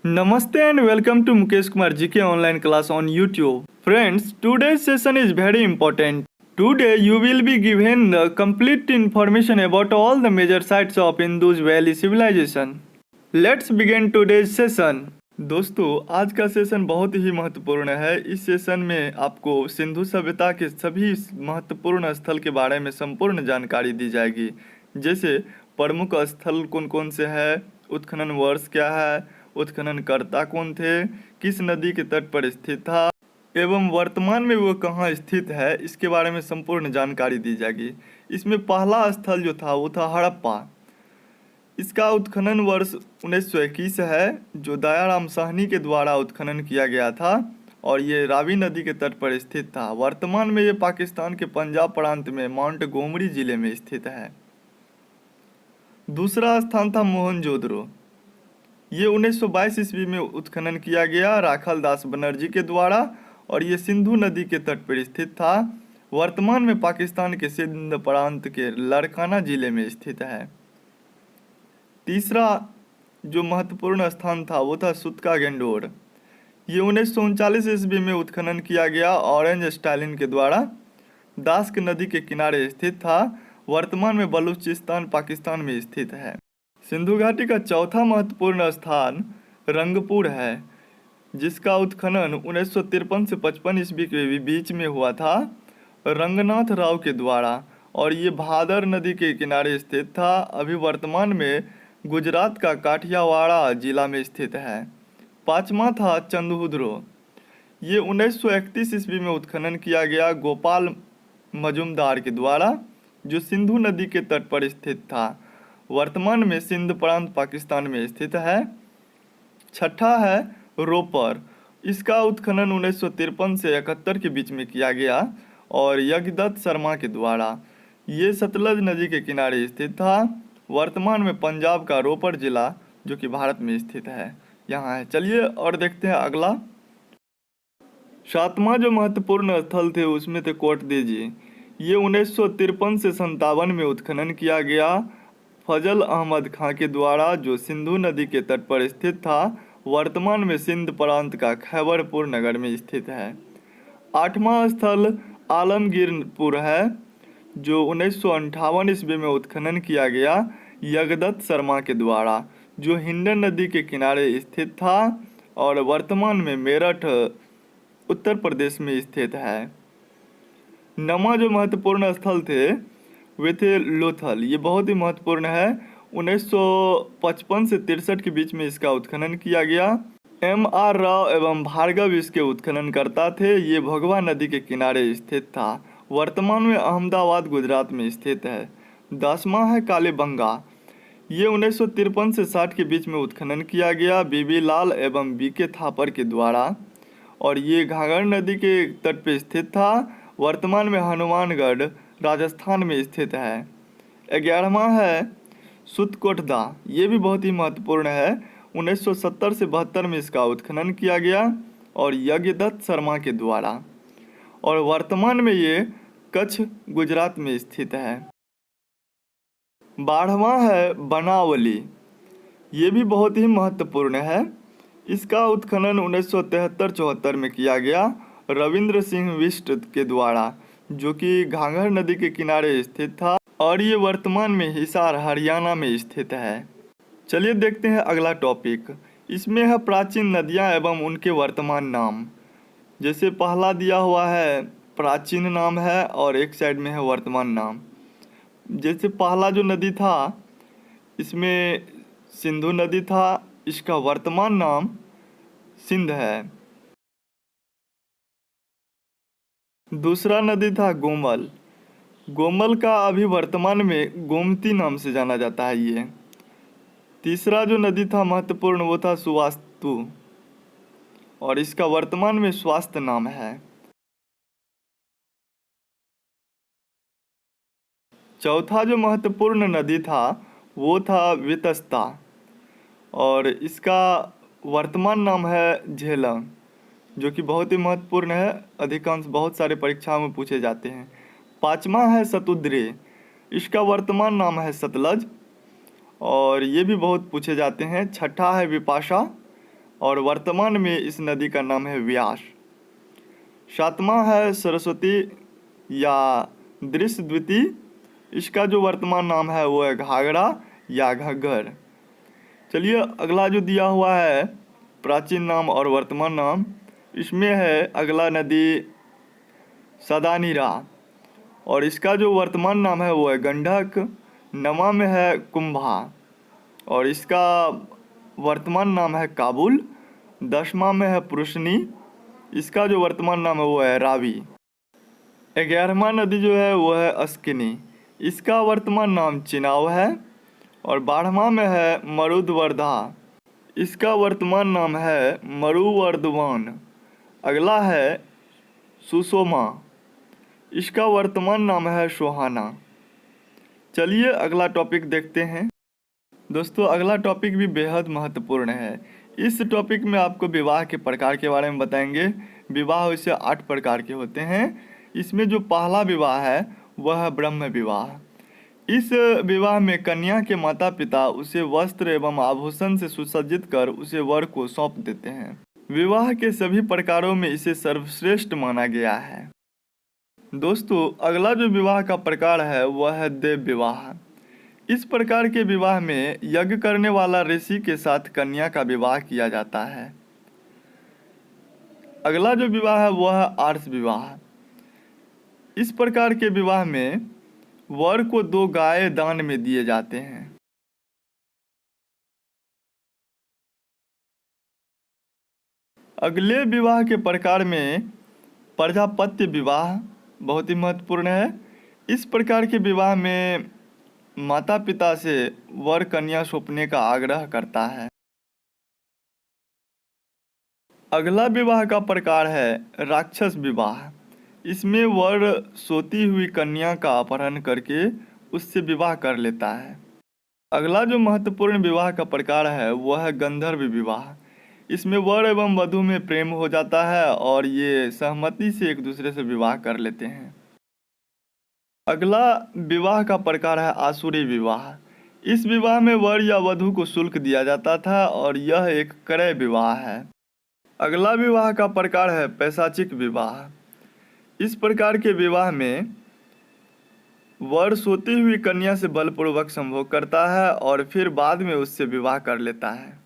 Namaste and welcome to Mukesh Kumar GK online class on YouTube. Friends, today's session is very important. Today you will be given the complete information about all the major sites of Indus Valley civilization. Let's begin today's session. दोस्तों आज का session बहुत ही महत्वपूर्ण है। इस session में आपको सिंधु सभ्यता के सभी महत्वपूर्ण स्थल के बारे में संपूर्ण जानकारी दी जाएगी, जैसे प्रमुख स्थल कौन कौन से हैं, उत्खनन वर्ष क्या है, उत्खननकर्ता कौन थे, किस नदी के तट पर स्थित था एवं वर्तमान में वो कहाँ स्थित है, इसके बारे में संपूर्ण जानकारी दी जाएगी। इसमें पहला स्थल जो था वो था हड़प्पा। इसका उत्खनन वर्ष 1921 है, जो दयाराम साहनी के द्वारा उत्खनन किया गया था और ये रावी नदी के तट पर स्थित था। वर्तमान में ये पाकिस्तान के पंजाब प्रांत में माउंट गोमरी जिले में स्थित है। दूसरा स्थान था मोहनजोदड़ो। ये 1922 ईस्वी में उत्खनन किया गया राखल दास बनर्जी के द्वारा और ये सिंधु नदी के तट पर स्थित था। वर्तमान में पाकिस्तान के सिंध प्रांत के लाड़काना जिले में स्थित है। तीसरा जो महत्वपूर्ण स्थान था वो था सुतका गेंडोर। ये 1939 ईस्वी में उत्खनन किया गया ऑरेंज स्टालिन के द्वारा। दास्क नदी के किनारे स्थित था। वर्तमान में बलूचिस्तान पाकिस्तान में स्थित है। सिंधु घाटी का चौथा महत्वपूर्ण स्थान रंगपुर है, जिसका उत्खनन 1953 से 55 ईस्वी के बीच में हुआ था रंगनाथ राव के द्वारा और ये भादर नदी के किनारे स्थित था। अभी वर्तमान में गुजरात का काठियावाड़ा जिला में स्थित है। पांचवा था चंदहुद्रो। ये 1931 ईस्वी में उत्खनन किया गया गोपाल मजुमदार के द्वारा, जो सिंधु नदी के तट पर स्थित था। वर्तमान में सिंध प्रांत पाकिस्तान में स्थित है। छठा है रोपर। इसका उत्खनन 1953 से 71 के बीच में किया गया और यज्ञदत्त शर्मा के द्वारा। ये सतलज नदी के किनारे स्थित था। वर्तमान में पंजाब का रोपर जिला, जो कि भारत में स्थित है, यहाँ है। चलिए और देखते हैं अगला। सातवां जो महत्वपूर्ण स्थल थे उसमें थे कोटदेजी। ये 1953 से 57 में उत्खनन किया गया फजल अहमद खां के द्वारा, जो सिंधु नदी के तट पर स्थित था। वर्तमान में सिंध प्रांत का खैबरपुर नगर में स्थित है। आठवां स्थल आलमगीरपुर है, जो 1958 ईस्वी में उत्खनन किया गया यज्ञदत्त शर्मा के द्वारा, जो हिंडन नदी के किनारे स्थित था और वर्तमान में मेरठ उत्तर प्रदेश में स्थित है। नौवां जो महत्वपूर्ण स्थल थे वे थे लोथल। ये बहुत ही महत्वपूर्ण है। 1955 से 63 के बीच में इसका उत्खनन किया गया। M.R. राव एवं भार्गव इसके उत्खननकर्ता थे। ये भगवा नदी के किनारे स्थित था। वर्तमान में अहमदाबाद गुजरात में स्थित है। 10वां है कालीबंगा। ये 1953 से 60 के बीच में उत्खनन किया गया बीबी लाल एवं B.K. थापर के द्वारा और ये घाघर नदी के तट पर स्थित था। वर्तमान में हनुमानगढ़ राजस्थान में स्थित है। 11वां है सुतकोटदा। ये भी बहुत ही महत्वपूर्ण है। 1970 से 72 में इसका उत्खनन किया गया और यज्ञदत्त शर्मा के द्वारा और वर्तमान में ये कच्छ गुजरात में स्थित है। 12वां है बनावली। ये भी बहुत ही महत्वपूर्ण है। इसका उत्खनन 1973-74 में किया गया रविंद्र सिंह बिष्ट के द्वारा, जो कि घाघर नदी के किनारे स्थित था और ये वर्तमान में हिसार हरियाणा में स्थित है। चलिए देखते हैं अगला टॉपिक। इसमें है प्राचीन नदियां एवं उनके वर्तमान नाम। जैसे पहला दिया हुआ है प्राचीन नाम है और एक साइड में है वर्तमान नाम। जैसे पहला जो नदी था इसमें सिंधु नदी था, इसका वर्तमान नाम सिंध है। दूसरा नदी था गोमल। गोमल का अभी वर्तमान में गोमती नाम से जाना जाता है ये। तीसरा जो नदी था महत्वपूर्ण वो था सुवास्तु और इसका वर्तमान में स्वास्थ्य नाम है। चौथा जो महत्वपूर्ण नदी था वो था वितस्ता और इसका वर्तमान नाम है झेलम, जो कि बहुत ही महत्वपूर्ण है। अधिकांश बहुत सारे परीक्षाओं में पूछे जाते हैं। 5वां है सतुद्री। इसका वर्तमान नाम है सतलज और ये भी बहुत पूछे जाते हैं। 6ठा है विपाशा और वर्तमान में इस नदी का नाम है व्यास। सातवां है सरस्वती या दृश्यद्विती, इसका जो वर्तमान नाम है वो है घाघरा या घग्गर। चलिए अगला जो दिया हुआ है प्राचीन नाम और वर्तमान नाम, इसमें है अगला नदी सदानीरा और इसका जो वर्तमान नाम है वो है गंडक। नवा में है कुंभा और इसका वर्तमान नाम है काबुल। 10वां में है पुरुषनी, इसका जो वर्तमान नाम है वो है रावी। 11वां नदी जो है वो है अस्किनी, इसका वर्तमान नाम चिनाव है। और 12वां में है मरुदवर्धा, इसका वर्तमान नाम है मरुवर्धमान। अगला है सुषोमा, इसका वर्तमान नाम है सोहाना। चलिए अगला टॉपिक देखते हैं। दोस्तों अगला टॉपिक भी बेहद महत्वपूर्ण है। इस टॉपिक में आपको विवाह के प्रकार के बारे में बताएंगे। विवाह वैसे 8 प्रकार के होते हैं। इसमें जो पहला विवाह है वह है ब्रह्म विवाह। इस विवाह में कन्या के माता पिता उसे वस्त्र एवं आभूषण से सुसज्जित कर उसे वर को सौंप देते हैं। विवाह के सभी प्रकारों में इसे सर्वश्रेष्ठ माना गया है। दोस्तों अगला जो विवाह का प्रकार है वह है देव विवाह। इस प्रकार के विवाह में यज्ञ करने वाला ऋषि के साथ कन्या का विवाह किया जाता है। अगला जो विवाह है वह है आर्ष विवाह। इस प्रकार के विवाह में वर को 2 गाय दान में दिए जाते हैं। अगले विवाह के प्रकार में प्रजापत्य विवाह बहुत ही महत्वपूर्ण है। इस प्रकार के विवाह में माता पिता से वर कन्या सौंपने का आग्रह करता है। अगला विवाह का प्रकार है राक्षस विवाह। इसमें वर सोती हुई कन्या का अपहरण करके उससे विवाह कर लेता है। अगला जो महत्वपूर्ण विवाह का प्रकार है वह है गंधर्व विवाह। इसमें वर एवं वधू में प्रेम हो जाता है और ये सहमति से एक दूसरे से विवाह कर लेते हैं। अगला विवाह का प्रकार है आसुरी विवाह। इस विवाह में वर या वधू को शुल्क दिया जाता था और यह एक क्रय विवाह है। अगला विवाह का प्रकार है पैशाचिक विवाह। इस प्रकार के विवाह में वर सोती हुई कन्या से बलपूर्वक संभोग करता है और फिर बाद में उससे विवाह कर लेता है।